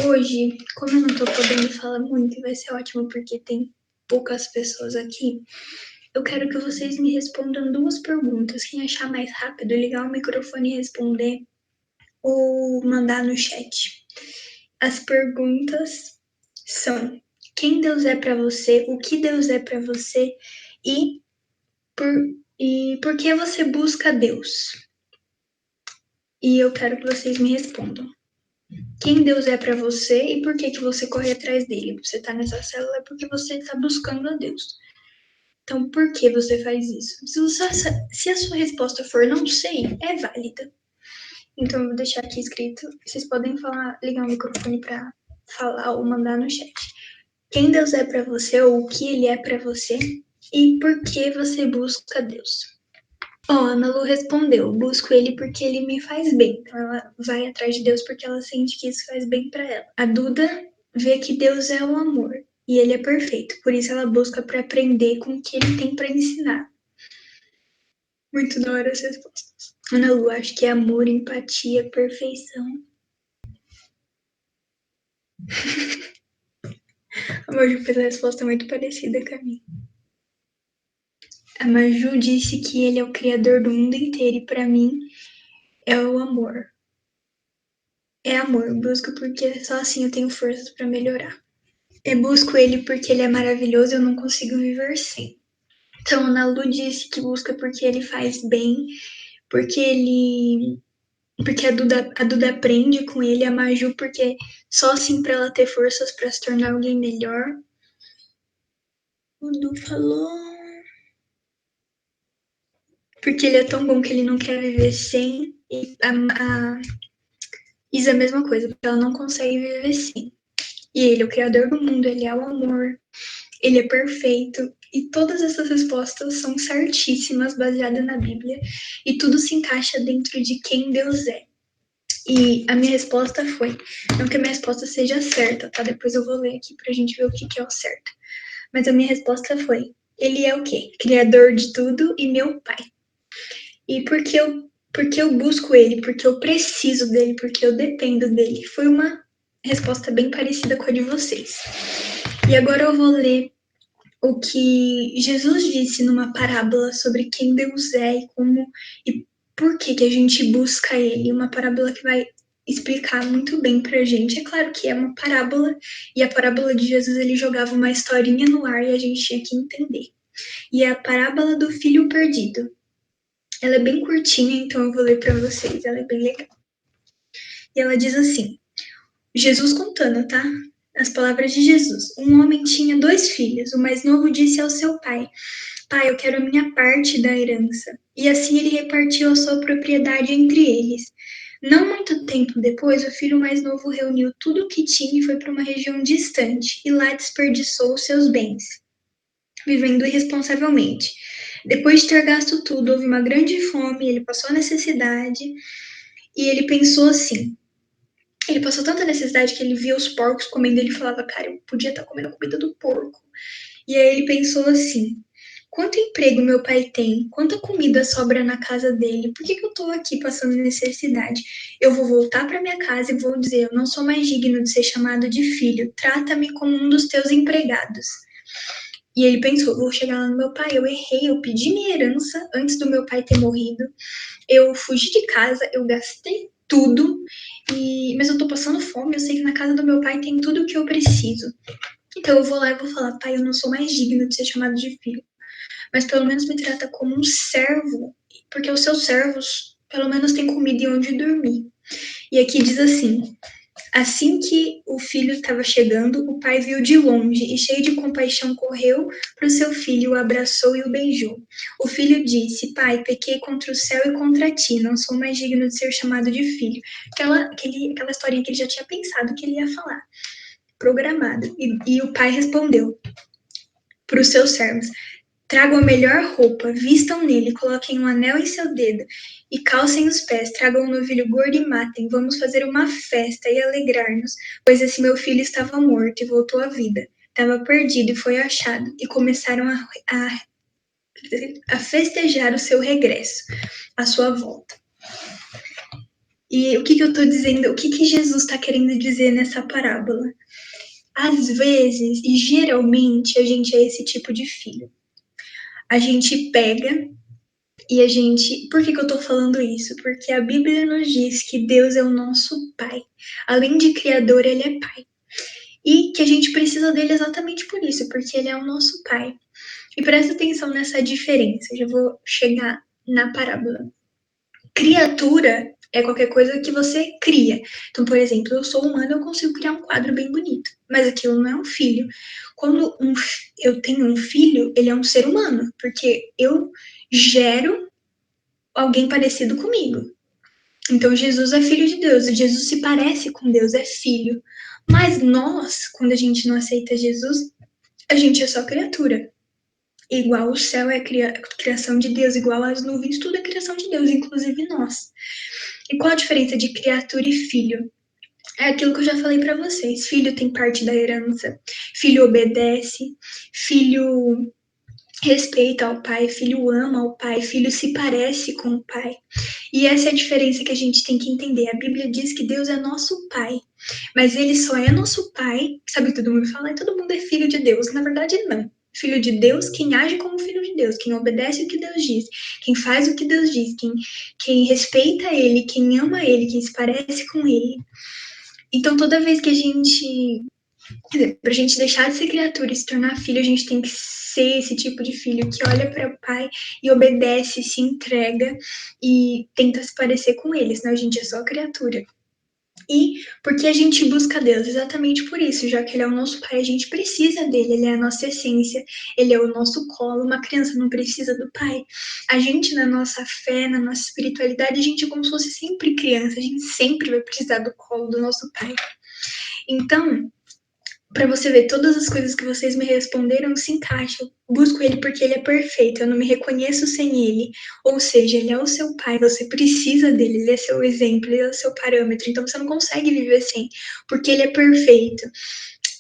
Hoje, como eu não tô podendo falar muito, vai ser ótimo porque tem poucas pessoas aqui, eu quero que vocês me respondam 2 perguntas. Quem achar mais rápido, ligar o microfone e responder ou mandar no chat. As perguntas são: quem Deus é pra você, o que Deus é pra você e por, e por que você busca Deus? E eu quero que vocês me respondam. Quem Deus é pra você e por que você corre atrás dele. Você tá nessa célula é porque você tá buscando a Deus. Então, por que você faz isso? Se a sua resposta for não sei, é válida. Então, eu vou deixar aqui escrito. Vocês podem falar, ligar o microfone pra falar ou mandar no chat. Quem Deus é pra você ou o que ele é pra você e por que você busca Deus. Ó, Ana Lu respondeu, busco ele porque ele me faz bem. Então ela vai atrás de Deus porque ela sente que isso faz bem pra ela. A Duda vê que Deus é o amor e ele é perfeito, por isso ela busca pra aprender com o que ele tem pra ensinar. Muito da hora as respostas. Ana Lu, acho que é amor, empatia, perfeição. A Maju fez a resposta muito parecida com a minha. A Maju disse que ele é o criador do mundo inteiro e pra mim é o amor. É amor, busco porque só assim eu tenho forças pra melhorar. Eu busco ele porque ele é maravilhoso e eu não consigo viver sem. Então, Ana Lu disse que busca porque ele faz bem, porque ele. Porque a Duda aprende com ele, a Maju, porque só assim pra ela ter forças pra se tornar alguém melhor. O Du falou. Porque ele é tão bom que ele não quer viver sem. E a Isa é a mesma coisa, porque ela não consegue viver sem. E ele é o criador do mundo, ele é o amor, ele é perfeito. E todas essas respostas são certíssimas, baseadas na Bíblia. E tudo se encaixa dentro de quem Deus é. E a minha resposta foi, não que a minha resposta seja certa, tá? Depois eu vou ler aqui pra gente ver o que é o certo. Mas a minha resposta foi, ele é o quê? Criador de tudo e meu pai. E porque eu busco ele, porque eu preciso dele, porque eu dependo dele. Foi uma resposta bem parecida com a de vocês. E agora eu vou ler o que Jesus disse numa parábola sobre quem Deus é e como e por que a gente busca ele. Uma parábola que vai explicar muito bem pra gente. É claro que é uma parábola, e a parábola de Jesus ele jogava uma historinha no ar e a gente tinha que entender. E é a parábola do filho perdido. Ela é bem curtinha, então eu vou ler para vocês. Ela é bem legal. E ela diz assim: Jesus contando, tá? As palavras de Jesus. Um homem tinha 2 filhos. O mais novo disse ao seu pai: Pai, eu quero a minha parte da herança. E assim ele repartiu a sua propriedade entre eles. Não muito tempo depois, o filho mais novo reuniu tudo o que tinha e foi para uma região distante, e lá desperdiçou os seus bens, vivendo irresponsavelmente. Depois de ter gasto tudo, houve uma grande fome, ele passou necessidade, e ele pensou assim. Ele passou tanta necessidade que ele via os porcos comendo e ele falava, cara, eu podia estar comendo a comida do porco. E aí ele pensou assim, quanto emprego meu pai tem? Quanta comida sobra na casa dele? Por que eu tô aqui passando necessidade? Eu vou voltar para minha casa e vou dizer, eu não sou mais digno de ser chamado de filho. Trata-me como um dos teus empregados. E ele pensou, vou chegar lá no meu pai, eu errei, eu pedi minha herança antes do meu pai ter morrido. Eu fugi de casa, eu gastei tudo, mas eu tô passando fome, eu sei que na casa do meu pai tem tudo o que eu preciso. Então eu vou lá e vou falar, pai, eu não sou mais digno de ser chamado de filho, mas pelo menos me trata como um servo, porque os seus servos pelo menos têm comida e onde dormir. E aqui diz assim que o filho estava chegando, o pai viu de longe e, cheio de compaixão, correu para o seu filho, o abraçou e o beijou. O filho disse, pai, pequei contra o céu e contra ti, não sou mais digno de ser chamado de filho. Aquela historinha que ele já tinha pensado que ele ia falar, programado. E o pai respondeu para os seus servos, tragam a melhor roupa, vistam nele, coloquem um anel em seu dedo e calcem os pés, tragam um novilho gordo e matem. Vamos fazer uma festa e alegrar-nos, pois esse meu filho estava morto e voltou à vida. Estava perdido e foi achado. E começaram a festejar o seu regresso, a sua volta. E o que eu estou dizendo, o que Jesus está querendo dizer nessa parábola? Às vezes, e geralmente, a gente é esse tipo de filho. A gente pega e a gente. Por que eu tô falando isso? Porque a Bíblia nos diz que Deus é o nosso Pai. Além de Criador, Ele é Pai. E que a gente precisa dele exatamente por isso, porque Ele é o nosso Pai. E presta atenção nessa diferença, eu já vou chegar na parábola. Criatura é qualquer coisa que você cria. Então, por exemplo, eu sou humano, eu consigo criar um quadro bem bonito, mas aquilo não é um filho. Quando eu tenho um filho, ele é um ser humano, porque eu gero alguém parecido comigo. Então, Jesus é filho de Deus, e Jesus se parece com Deus, é filho. Mas nós, quando a gente não aceita Jesus, a gente é só criatura. Igual o céu é criação de Deus, igual as nuvens, tudo é criação de Deus, inclusive nós. E qual a diferença de criatura e filho? É aquilo que eu já falei para vocês. Filho tem parte da herança, filho obedece, filho respeita ao pai, filho ama ao pai, filho se parece com o pai. E essa é a diferença que a gente tem que entender. A Bíblia diz que Deus é nosso pai, mas ele só é nosso pai. Sabe o que todo mundo fala? Todo mundo é filho de Deus. Na verdade, não. Filho de Deus, quem age como filho de Deus, quem obedece o que Deus diz, quem faz o que Deus diz, quem respeita ele, quem ama ele, quem se parece com ele. Então, toda vez que a gente, para a gente deixar de ser criatura e se tornar filho, a gente tem que ser esse tipo de filho que olha para o pai e obedece, se entrega e tenta se parecer com ele, senão a gente é só criatura. E porque a gente busca Deus? Exatamente por isso, já que Ele é o nosso Pai, a gente precisa dele, Ele é a nossa essência, Ele é o nosso colo. Uma criança não precisa do Pai. A gente, na nossa fé, na nossa espiritualidade, a gente é como se fosse sempre criança, a gente sempre vai precisar do colo do nosso Pai. Então, para você ver, todas as coisas que vocês me responderam se encaixam. Busco ele porque ele é perfeito, eu não me reconheço sem ele. Ou seja, ele é o seu pai, você precisa dele, ele é seu exemplo, ele é o seu parâmetro. Então você não consegue viver sem, porque ele é perfeito.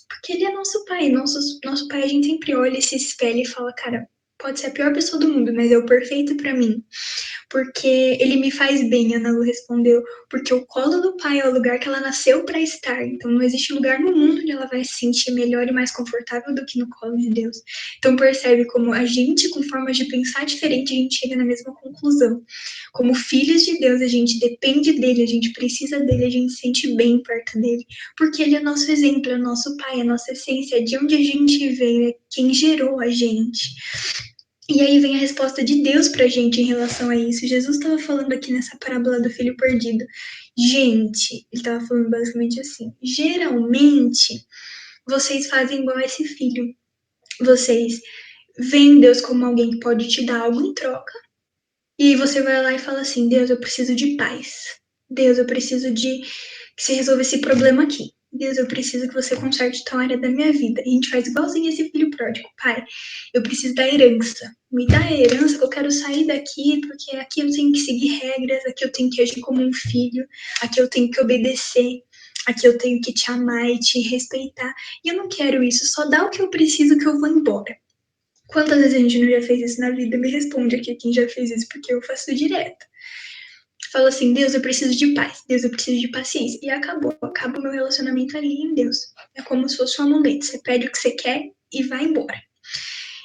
Porque ele é nosso pai. Nosso pai, a gente sempre olha, se espelha e fala, cara, pode ser a pior pessoa do mundo, mas é o perfeito para mim. Porque ele me faz bem, Ana Lu respondeu. Porque o colo do pai é o lugar que ela nasceu para estar. Então não existe lugar no mundo onde ela vai se sentir melhor e mais confortável do que no colo de Deus. Então percebe como a gente, com formas de pensar diferente, a gente chega na mesma conclusão. Como filhos de Deus, a gente depende dele, a gente precisa dele, a gente se sente bem perto dele. Porque ele é nosso exemplo, é nosso pai, é nossa essência, é de onde a gente veio, é quem gerou a gente. E aí vem a resposta de Deus pra gente em relação a isso. Jesus estava falando aqui nessa parábola do filho perdido. Gente, ele estava falando basicamente assim: geralmente vocês fazem igual a esse filho. Vocês veem Deus como alguém que pode te dar algo em troca. E você vai lá e fala assim: Deus, eu preciso de paz. Deus, eu preciso de que você resolva esse problema aqui. Deus, eu preciso que você conserte tal área da minha vida. E a gente faz igualzinho esse filho pródigo. Pai, eu preciso da herança. Me dá a herança que eu quero sair daqui, porque aqui eu tenho que seguir regras, aqui eu tenho que agir como um filho, aqui eu tenho que obedecer, aqui eu tenho que te amar e te respeitar. E eu não quero isso, só dá o que eu preciso que eu vou embora. Quantas vezes a gente não já fez isso na vida? Me responde aqui quem já fez isso, porque eu faço direto. Fala assim, Deus, eu preciso de paz, Deus, eu preciso de paciência. E acaba o meu relacionamento ali em Deus. É como se fosse um amuleto, você pede o que você quer e vai embora.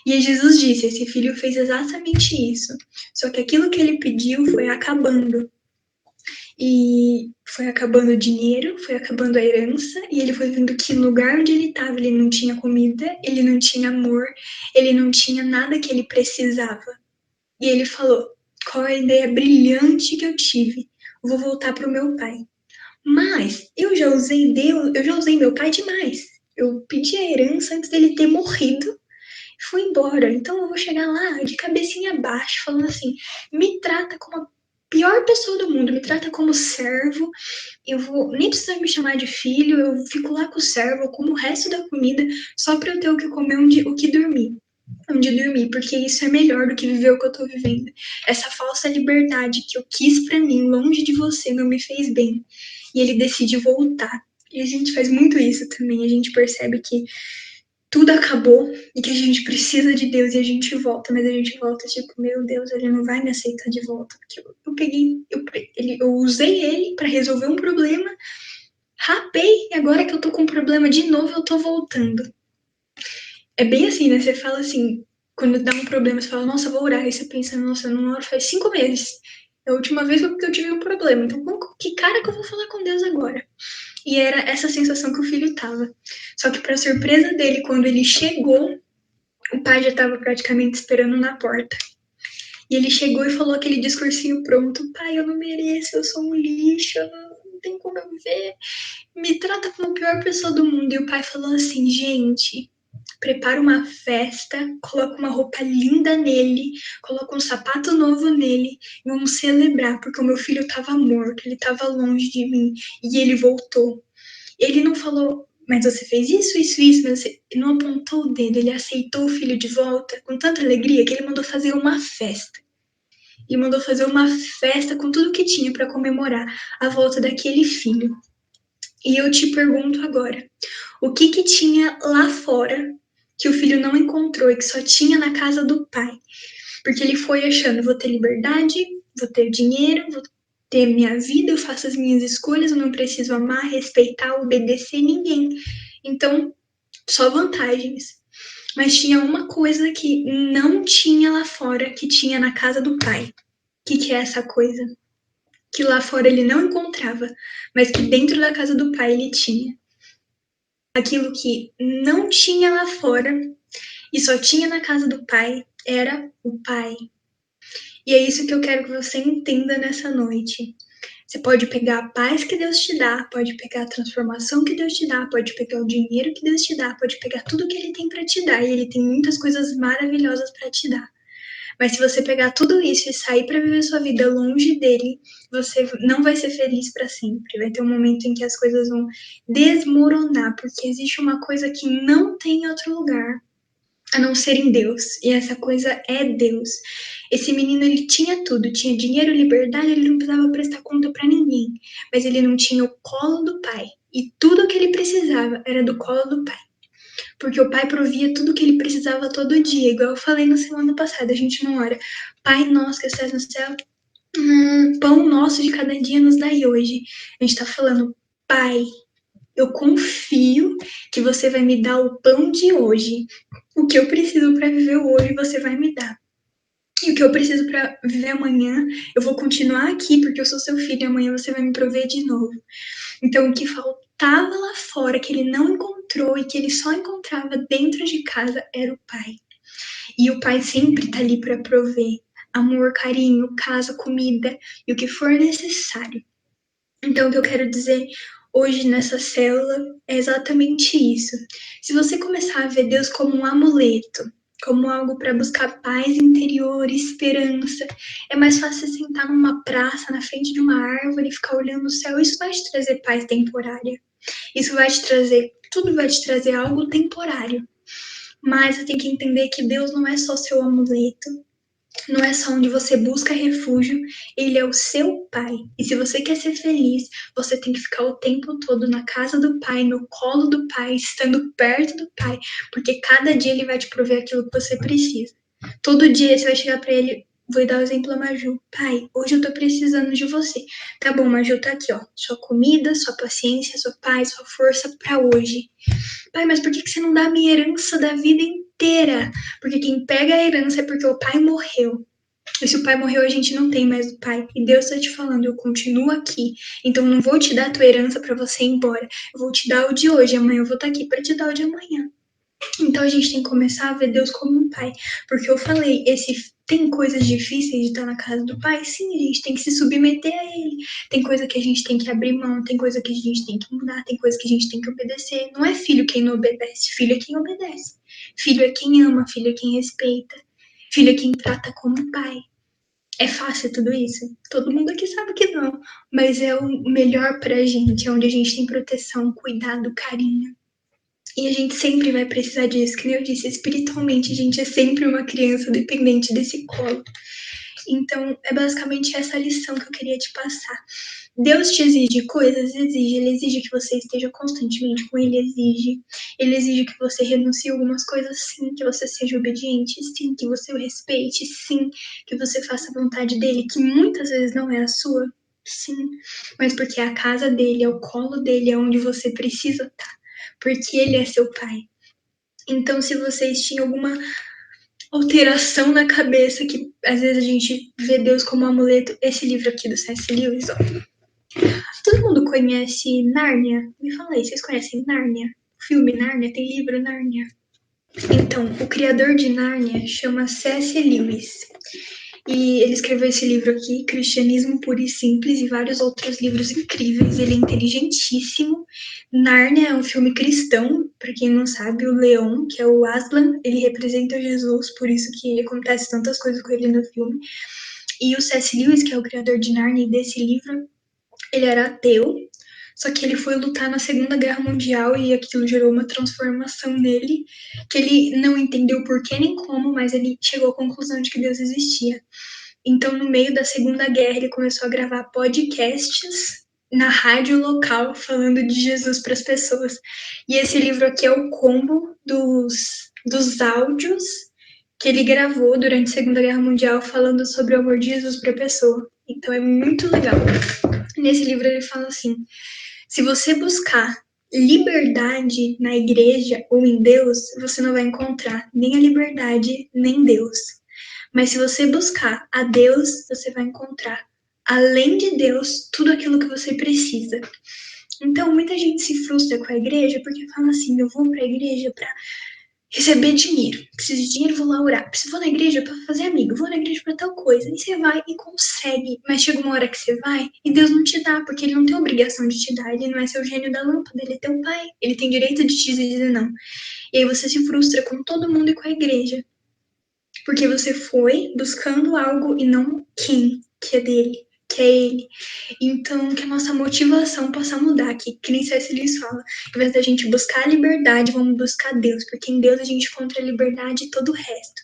E aí Jesus disse, esse filho fez exatamente isso. Só que aquilo que ele pediu foi acabando. E foi acabando o dinheiro, foi acabando a herança, e ele foi vendo que no lugar onde ele estava, ele não tinha comida, ele não tinha amor, ele não tinha nada que ele precisava. E ele falou, qual é a ideia brilhante que eu tive? Vou voltar para o meu pai. Mas eu já usei Deus, eu já usei meu pai demais. Eu pedi a herança antes dele ter morrido e fui embora. Então eu vou chegar lá de cabecinha baixa, falando assim: me trata como a pior pessoa do mundo, me trata como servo. Eu vou nem precisar me chamar de filho, eu fico lá com o servo, eu como o resto da comida só para eu ter o que comer, o que dormir. Onde dormir, porque isso é melhor do que viver o que eu tô vivendo. Essa falsa liberdade que eu quis para mim, longe de você, não me fez bem. E ele decide voltar. E a gente faz muito isso também. A gente percebe que tudo acabou e que a gente precisa de Deus e a gente volta, mas a gente volta tipo, meu Deus, ele não vai me aceitar de volta, porque eu usei ele para resolver um problema, rapei, e agora que eu tô com um problema de novo, eu tô voltando. É bem assim, né? Você fala assim, quando dá um problema, você fala, nossa, vou orar. Aí você pensa, nossa, eu não oro faz 5 meses. A última vez foi porque eu tive um problema. Então, que cara que eu vou falar com Deus agora? E era essa sensação que o filho tava. Só que, para surpresa dele, quando ele chegou, o pai já estava praticamente esperando na porta. E ele chegou e falou aquele discursinho pronto: pai, eu não mereço, eu sou um lixo, eu não tenho como eu ver. Me trata como a pior pessoa do mundo. E o pai falou assim: gente, prepara uma festa, coloca uma roupa linda nele, coloca um sapato novo nele e vamos celebrar, porque o meu filho estava morto, ele estava longe de mim e ele voltou. Ele não falou, mas você fez isso, mas você não apontou o dedo, ele aceitou o filho de volta com tanta alegria que ele mandou fazer uma festa. E mandou fazer uma festa com tudo que tinha para comemorar a volta daquele filho. E eu te pergunto agora, o que que tinha lá fora que o filho não encontrou e que só tinha na casa do pai? Porque ele foi achando, vou ter liberdade, vou ter dinheiro, vou ter minha vida, eu faço as minhas escolhas, eu não preciso amar, respeitar, obedecer ninguém. Então, só vantagens. Mas tinha uma coisa que não tinha lá fora, que tinha na casa do pai. O que é essa coisa? Que lá fora ele não encontrava, mas que dentro da casa do pai ele tinha. Aquilo que não tinha lá fora e só tinha na casa do pai era o pai. E é isso que eu quero que você entenda nessa noite. Você pode pegar a paz que Deus te dá, pode pegar a transformação que Deus te dá, pode pegar o dinheiro que Deus te dá, pode pegar tudo que Ele tem para te dar. E Ele tem muitas coisas maravilhosas para te dar. Mas se você pegar tudo isso e sair para viver sua vida longe dele, você não vai ser feliz para sempre. Vai ter um momento em que as coisas vão desmoronar, porque existe uma coisa que não tem em outro lugar a não ser em Deus. E essa coisa é Deus. Esse menino, ele tinha tudo, tinha dinheiro, liberdade, ele não precisava prestar conta para ninguém, mas ele não tinha o colo do pai. E tudo que ele precisava era do colo do pai. Porque o pai provia tudo que ele precisava todo dia, igual eu falei na semana passada, a gente não ora. Pai nosso que estás no céu, pão nosso de cada dia nos dai hoje. A gente tá falando, pai, eu confio que você vai me dar o pão de hoje. O que eu preciso para viver hoje, você vai me dar. E o que eu preciso para viver amanhã, eu vou continuar aqui porque eu sou seu filho e amanhã você vai me prover de novo. Então, o que faltava lá fora, que ele não encontrou e que ele só encontrava dentro de casa, era o pai. E o pai sempre tá ali para prover amor, carinho, casa, comida e o que for necessário. Então, o que eu quero dizer hoje nessa célula é exatamente isso. Se você começar a ver Deus como um amuleto, como algo para buscar paz interior, esperança, é mais fácil você sentar numa praça, na frente de uma árvore e ficar olhando o céu. Isso vai te trazer paz temporária. Isso vai te trazer, tudo vai te trazer algo temporário. Mas você tem que entender que Deus não é só seu amuleto, não é só onde você busca refúgio, ele é o seu pai. E se você quer ser feliz, você tem que ficar o tempo todo na casa do pai, no colo do pai, estando perto do pai, porque cada dia ele vai te prover aquilo que você precisa. Todo dia você vai chegar para ele, vou dar o exemplo da Maju. Pai, hoje eu tô precisando de você. Tá bom, Maju, tá aqui, ó. Sua comida, sua paciência, sua paz, sua força para hoje. Pai, mas por que você não dá a minha herança da vida inteira? Porque quem pega a herança é porque o pai morreu. E se o pai morreu, a gente não tem mais o pai. E Deus está te falando, eu continuo aqui. Então não vou te dar a tua herança para você ir embora. Eu vou te dar o de hoje. Amanhã eu vou estar aqui para te dar o de amanhã. Então a gente tem que começar a ver Deus como um pai. Porque eu falei, tem coisas difíceis de estar na casa do pai? Sim, a gente tem que se submeter a ele. Tem coisa que a gente tem que abrir mão, tem coisa que a gente tem que mudar, tem coisa que a gente tem que obedecer. Não é filho quem não obedece, filho é quem obedece. Filho é quem ama, filho é quem respeita. Filho é quem trata como pai. É fácil tudo isso? Todo mundo aqui sabe que não. Mas é o melhor pra gente, é onde a gente tem proteção, cuidado, carinho. E a gente sempre vai precisar disso, que nem eu disse, espiritualmente a gente é sempre uma criança dependente desse colo. Então, é basicamente essa lição que eu queria te passar. Deus te exige coisas? Exige. Ele exige que você esteja constantemente com ele? Exige. Ele exige que você renuncie a algumas coisas? Sim. Que você seja obediente? Sim. Que você o respeite? Sim. Que você faça a vontade dele, que muitas vezes não é a sua? Sim. Mas porque é a casa dele, é o colo dele, é onde você precisa estar. Porque ele é seu pai. Então, se vocês tinham alguma alteração na cabeça, que às vezes a gente vê Deus como um amuleto, esse livro aqui do C.S. Lewis, ó. Todo mundo conhece Nárnia? Me fala aí, vocês conhecem Nárnia? O filme Nárnia? Tem livro Nárnia? Então, o criador de Nárnia chama C.S. Lewis. E ele escreveu esse livro aqui, Cristianismo Puro e Simples, e vários outros livros incríveis. Ele é inteligentíssimo. Nárnia é um filme cristão, para quem não sabe, o leão, que é o Aslan, ele representa Jesus, por isso que acontece tantas coisas com ele no filme. E o C.S. Lewis, que é o criador de Nárnia e desse livro, ele era ateu, só que ele foi lutar na Segunda Guerra Mundial e aquilo gerou uma transformação nele, que ele não entendeu por que nem como, mas ele chegou à conclusão de que Deus existia. Então, no meio da Segunda Guerra, ele começou a gravar podcasts na rádio local falando de Jesus para as pessoas. E esse livro aqui é o combo dos áudios que ele gravou durante a Segunda Guerra Mundial falando sobre o amor de Jesus para a pessoa. Então é muito legal. Nesse livro ele fala assim: se você buscar liberdade na igreja ou em Deus, você não vai encontrar nem a liberdade, nem Deus. Mas se você buscar a Deus, você vai encontrar, além de Deus, tudo aquilo que você precisa. Então, muita gente se frustra com a igreja porque fala assim: eu vou para a igreja para receber dinheiro. Preciso de dinheiro, vou lá orar. Preciso, vou na igreja para fazer amigo. Vou na igreja para tal coisa. E você vai e consegue. Mas chega uma hora que você vai e Deus não te dá, porque ele não tem obrigação de te dar. Ele não é seu gênio da lâmpada, ele é teu pai. Ele tem direito de te dizer não. E aí você se frustra com todo mundo e com a igreja. Porque você foi buscando algo e não quem que é dele, que é ele. Então, que a nossa motivação possa mudar, que nem C.S. Lewis fala. Ao invés da gente buscar a liberdade, vamos buscar Deus, porque em Deus a gente encontra a liberdade e todo o resto.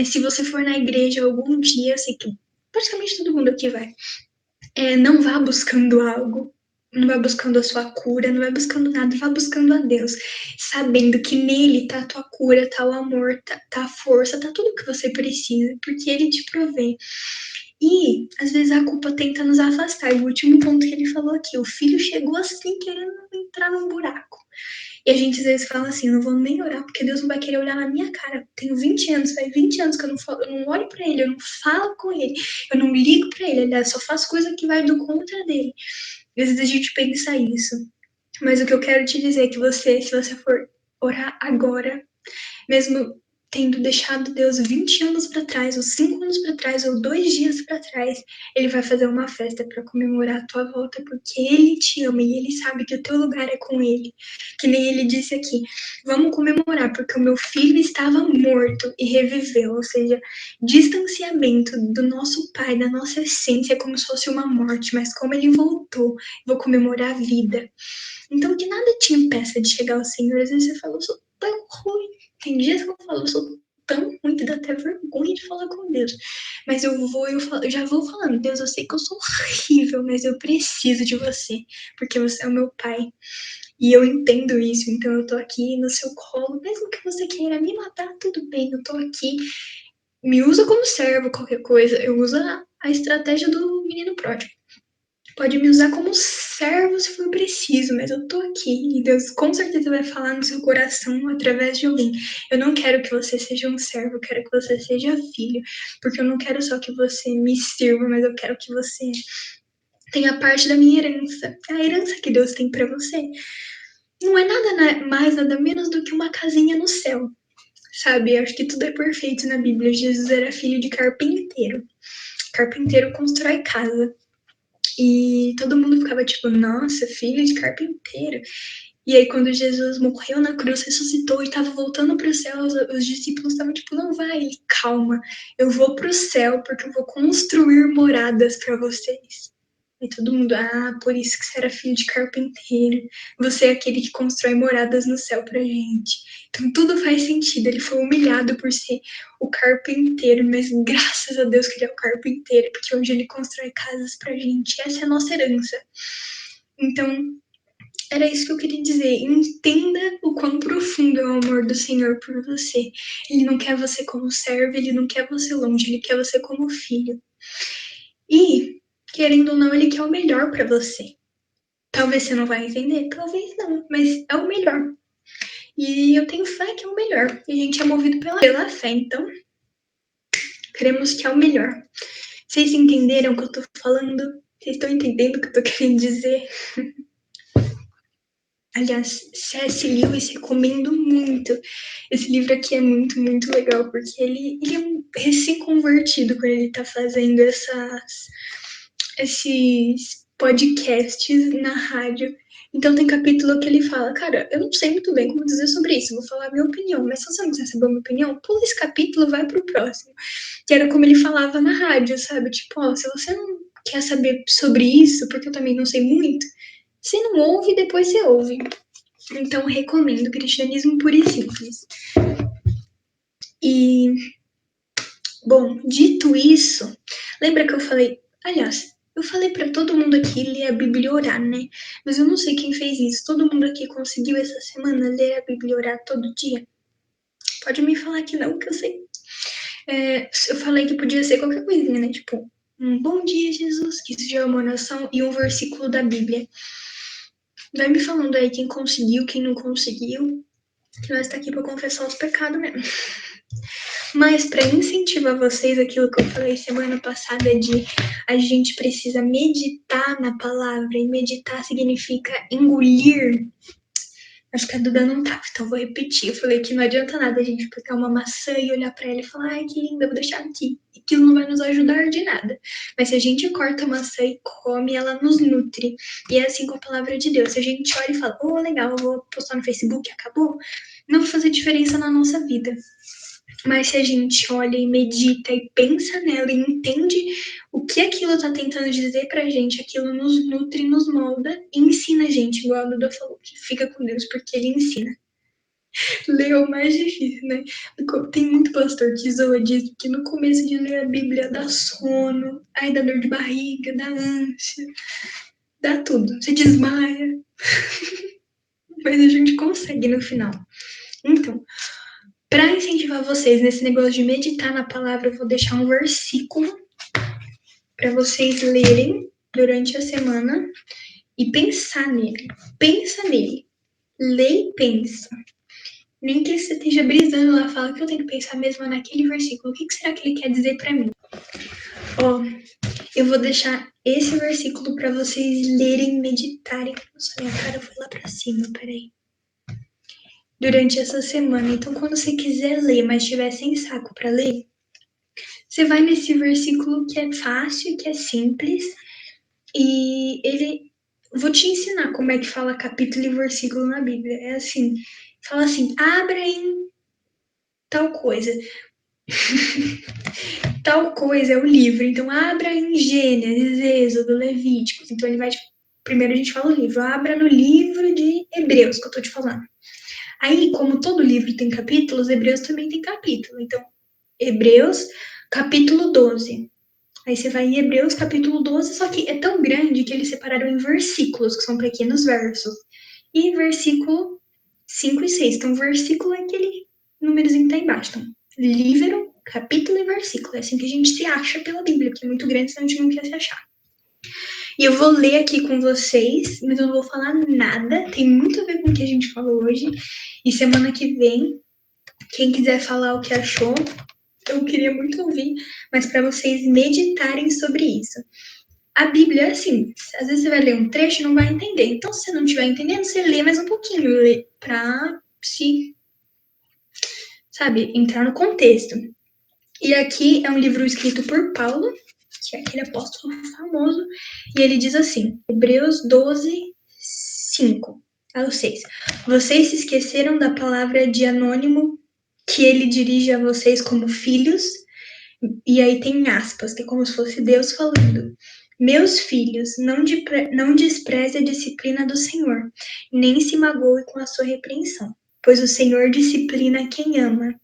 Se você for na igreja algum dia, eu sei que praticamente todo mundo aqui vai, não vá buscando algo, não vai buscando a sua cura, não vai buscando nada, vá buscando a Deus, sabendo que nele tá a tua cura, tá o amor, tá a força, tá tudo que você precisa, porque ele te provê. E, às vezes, a culpa tenta nos afastar. E o último ponto que ele falou aqui, o filho chegou assim, querendo entrar num buraco. E a gente, às vezes, fala assim, não vou nem orar, porque Deus não vai querer olhar na minha cara. Tenho 20 anos, faz 20 anos que eu não olho pra ele, eu não falo com ele, eu não ligo pra ele, aliás, só faço coisa que vai do contra dele. Às vezes a gente pensa isso. Mas o que eu quero te dizer é que você, se você for orar agora, mesmo tendo deixado Deus 20 anos para trás, ou 5 anos para trás, ou 2 dias para trás, ele vai fazer uma festa para comemorar a tua volta, porque ele te ama e ele sabe que o teu lugar é com ele. Que nem ele disse aqui: vamos comemorar, porque o meu filho estava morto e reviveu, ou seja, distanciamento do nosso pai, da nossa essência, como se fosse uma morte, mas como ele voltou, vou comemorar a vida. Então, que nada te impeça de chegar ao Senhor. Às vezes você fala, eu sou tão ruim. Tem dias que eu falo, eu sou tão ruim que dá até vergonha de falar com Deus. Mas eu já vou falando, Deus, eu sei que eu sou horrível, mas eu preciso de você, porque você é o meu pai. E eu entendo isso, então eu tô aqui no seu colo, mesmo que você queira me matar, tudo bem, eu tô aqui. Me usa como servo, qualquer coisa. Eu uso a estratégia do menino pródigo. Pode me usar como servo se for preciso, mas eu tô aqui e Deus com certeza vai falar no seu coração através de alguém. Eu não quero que você seja um servo, eu quero que você seja filho, porque eu não quero só que você me sirva, mas eu quero que você tenha parte da minha herança, a herança que Deus tem para você. Não é nada mais, nada menos do que uma casinha no céu, sabe? Eu acho que tudo é perfeito na Bíblia. Jesus era filho de carpinteiro. Carpinteiro constrói casa. E todo mundo ficava tipo, nossa, filho de carpinteiro. E aí, quando Jesus morreu na cruz, ressuscitou e estava voltando para o céu, os discípulos estavam tipo, não vai, calma, eu vou para o céu porque eu vou construir moradas para vocês. Aí todo mundo, por isso que você era filho de carpinteiro. Você é aquele que constrói moradas no céu pra gente. Então tudo faz sentido. Ele foi humilhado por ser o carpinteiro, mas graças a Deus que ele é o carpinteiro, porque hoje ele constrói casas pra gente. Essa é a nossa herança. Então, era isso que eu queria dizer. Entenda o quão profundo é o amor do Senhor por você. Ele não quer você como servo, ele não quer você longe, ele quer você como filho. E, querendo ou não, ele quer o melhor para você. Talvez você não vai entender, talvez não, mas é o melhor. E eu tenho fé que é o melhor. E a gente é movido pela fé, então queremos que é o melhor. Vocês entenderam o que eu tô falando? Vocês estão entendendo o que eu tô querendo dizer? Aliás, C.S. Lewis, recomendo muito. Esse livro aqui é muito, muito legal, porque ele é um recém-convertido quando ele tá fazendo esses podcasts na rádio. Então tem capítulo que ele fala, cara, eu não sei muito bem como dizer sobre isso, vou falar a minha opinião, mas se você não quiser saber a minha opinião, pula esse capítulo, vai pro próximo. Que era como ele falava na rádio, sabe? Tipo, ó, se você não quer saber sobre isso, porque eu também não sei muito, você não ouve, depois você ouve. Então, recomendo Cristianismo Puro e Simples. E, bom, dito isso, lembra que eu falei, aliás, eu falei para todo mundo aqui ler a Bíblia e orar, né? Mas eu não sei quem fez isso. Todo mundo aqui conseguiu essa semana ler a Bíblia e orar todo dia? Pode me falar que não, que eu sei. Eu falei que podia ser qualquer coisinha, né? Tipo, um bom dia, Jesus, que isso já é uma oração e um versículo da Bíblia. Vai me falando aí quem conseguiu, quem não conseguiu, que nós tá aqui para confessar os pecados mesmo. Mas para incentivar vocês, aquilo que eu falei semana passada de a gente precisa meditar na palavra, e meditar significa engolir. Acho que a Duda não tava, então vou repetir. Eu falei que não adianta nada a gente pegar uma maçã e olhar para ela e falar, ai, que linda, vou deixar aqui. Aquilo não vai nos ajudar de nada. Mas se a gente corta a maçã e come, ela nos nutre. E é assim com a palavra de Deus. Se a gente olha e fala, legal, eu vou postar no Facebook, acabou, não vai fazer diferença na nossa vida. Mas se a gente olha e medita e pensa nela e entende o que aquilo está tentando dizer pra gente, aquilo nos nutre, nos molda e ensina a gente, igual a Duda falou, que fica com Deus porque ele ensina. Ler é o mais difícil, né? Tem muito pastor que zoa, diz que no começo de ler a Bíblia dá sono, aí dá dor de barriga, dá ânsia, dá tudo, você desmaia. Mas a gente consegue no final. Então, para incentivar vocês nesse negócio de meditar na palavra, eu vou deixar um versículo para vocês lerem durante a semana e pensar nele. Pensa nele. Lê e pensa. Nem que você esteja brisando lá, fala que eu tenho que pensar mesmo naquele versículo. O que será que ele quer dizer para mim? Eu vou deixar esse versículo para vocês lerem e meditarem. Nossa, minha cara foi lá para cima, peraí. Durante essa semana. Então, quando você quiser ler, mas estiver sem saco para ler, você vai nesse versículo que é fácil, que é simples, e ele. Vou te ensinar como é que fala capítulo e versículo na Bíblia. É assim: fala assim, abra em tal coisa. Tal coisa é o livro. Então, abra em Gênesis, Êxodo, Levíticos. Então, ele vai. Primeiro a gente fala o livro. Abra no livro de Hebreus, que eu tô te falando. Aí, como todo livro tem capítulos, Hebreus também tem capítulo. Então, Hebreus, capítulo 12. Aí você vai em Hebreus, capítulo 12, só que é tão grande que eles separaram em versículos, que são pequenos versos. E versículo 5 e 6. Então, versículo é aquele númerozinho que tá embaixo. Então, livro, capítulo e versículo. É assim que a gente se acha pela Bíblia, porque é muito grande, senão a gente não quer se achar. E eu vou ler aqui com vocês, mas eu não vou falar nada. Tem muito a ver com o que a gente falou hoje. E semana que vem, quem quiser falar o que achou, eu queria muito ouvir, mas para vocês meditarem sobre isso. A Bíblia é assim, às vezes você vai ler um trecho e não vai entender. Então, se você não estiver entendendo, você lê mais um pouquinho, para se, sabe, entrar no contexto. E aqui é um livro escrito por Paulo, que é aquele apóstolo famoso, e ele diz assim, Hebreus 12, 5 ao 6. Vocês se esqueceram da palavra de anônimo que ele dirige a vocês como filhos, e aí tem aspas, que é como se fosse Deus falando. Meus filhos, não despreze a disciplina do Senhor, nem se magoe com a sua repreensão, pois o Senhor disciplina quem ama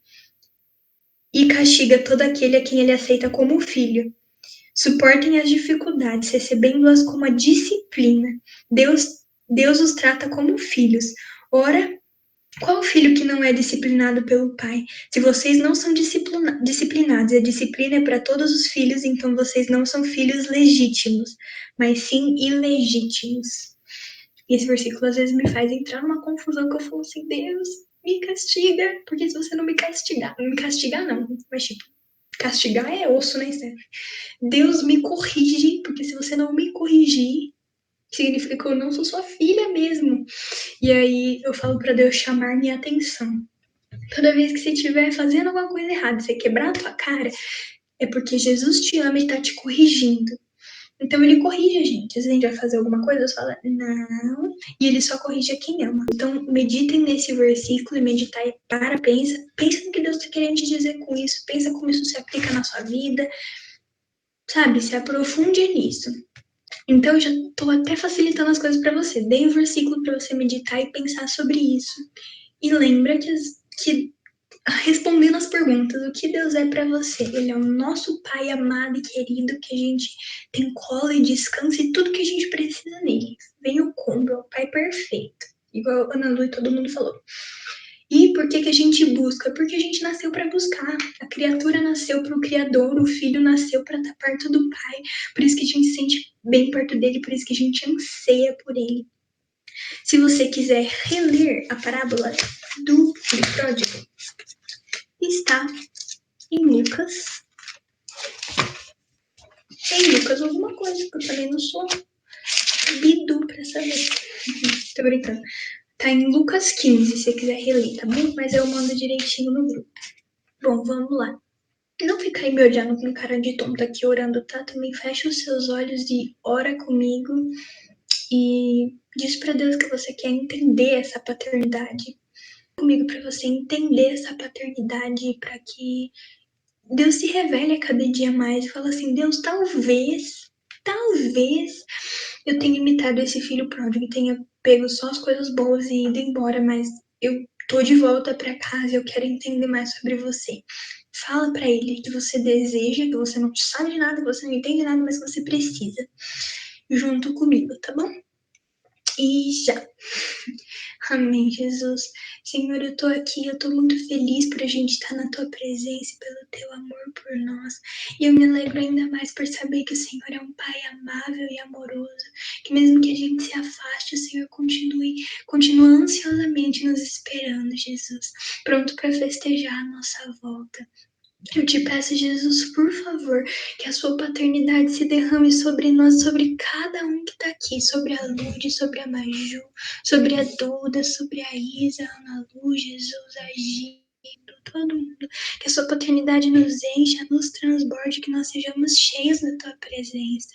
e castiga todo aquele a quem ele aceita como filho. Suportem as dificuldades, recebendo-as como a disciplina. Deus os trata como filhos. Ora, qual filho que não é disciplinado pelo pai? Se vocês não são disciplinados, e a disciplina é para todos os filhos, então vocês não são filhos legítimos, mas sim ilegítimos. E esse versículo às vezes me faz entrar numa confusão que eu falo assim, Deus, me castiga, porque se você não me castigar não, mas tipo, castigar é osso, né, Steph? Deus me corrige, porque se você não me corrigir, significa que eu não sou sua filha mesmo. E aí eu falo para Deus chamar minha atenção. Toda vez que você estiver fazendo alguma coisa errada, você quebrar a tua cara, é porque Jesus te ama e tá te corrigindo. Então ele corrige a gente. Se a gente vai fazer alguma coisa, Deus fala, não. E ele só corrige a quem ama. Então meditem nesse versículo e meditar e pensa no que Deus está querendo te dizer com isso. Pensa como isso se aplica na sua vida. Sabe, se aprofunde nisso. Então, eu já estou até facilitando as coisas para você. Dei um versículo para você meditar e pensar sobre isso. E lembra que respondendo as perguntas, o que Deus é para você? Ele é o nosso Pai amado e querido, que a gente tem colo e descanso e tudo que a gente precisa nele. Vem o combo, é o Pai perfeito. Igual a Ana Lu e todo mundo falou. E por que a gente busca? Porque a gente nasceu para buscar. A criatura nasceu para o Criador, o filho nasceu para estar perto do Pai. Por isso que a gente se sente bem perto dele, por isso que a gente anseia por ele. Se você quiser reler a parábola do filho pródigo, está em Lucas. Em Lucas alguma coisa, porque eu também não sou bidu para saber. Tô brincando. Tá em Lucas 15, se você quiser reler, tá bom? Mas eu mando direitinho no grupo. Bom, vamos lá. Não fica aí me olhando com cara de tonta aqui orando, tá? Também fecha os seus olhos e ora comigo. E diz pra Deus que você quer entender essa paternidade. Comigo para você entender essa paternidade, para que Deus se revele a cada dia mais e fala assim, Deus, talvez eu tenha imitado esse filho pródigo e tenha pego só as coisas boas e ido embora, mas eu tô de volta para casa, eu quero entender mais sobre você. Fala para ele que você deseja, que você não sabe de nada, que você não entende nada, mas que você precisa. Junto comigo, tá bom? E já. Amém, Jesus. Senhor, eu tô aqui, eu tô muito feliz por a gente estar na tua presença e pelo teu amor por nós. E eu me alegro ainda mais por saber que o Senhor é um Pai amável e amoroso, que mesmo que a gente se afaste, o Senhor continua ansiosamente nos esperando, Jesus, pronto para festejar a nossa volta. Eu te peço, Jesus, por favor, que a sua paternidade se derrame sobre nós, sobre cada um que está aqui, sobre a Lourdes, sobre a Maju, sobre a Duda, sobre a Isa, a Ana Lu, Jesus, a Gi, todo mundo. Que a sua paternidade nos encha, nos transborde, que nós sejamos cheios da tua presença.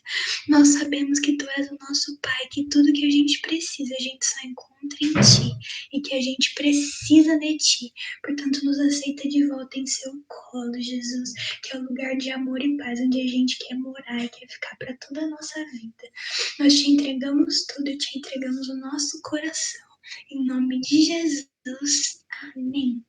Nós sabemos que tu és o nosso Pai, que tudo que a gente precisa, a gente só encontra em ti, e que a gente precisa de ti. Portanto, nos aceita de volta em seu colo, Jesus, que é o lugar de amor e paz, onde a gente quer morar e quer ficar para toda a nossa vida. Nós te entregamos tudo e te entregamos o nosso coração. Em nome de Jesus. Amém.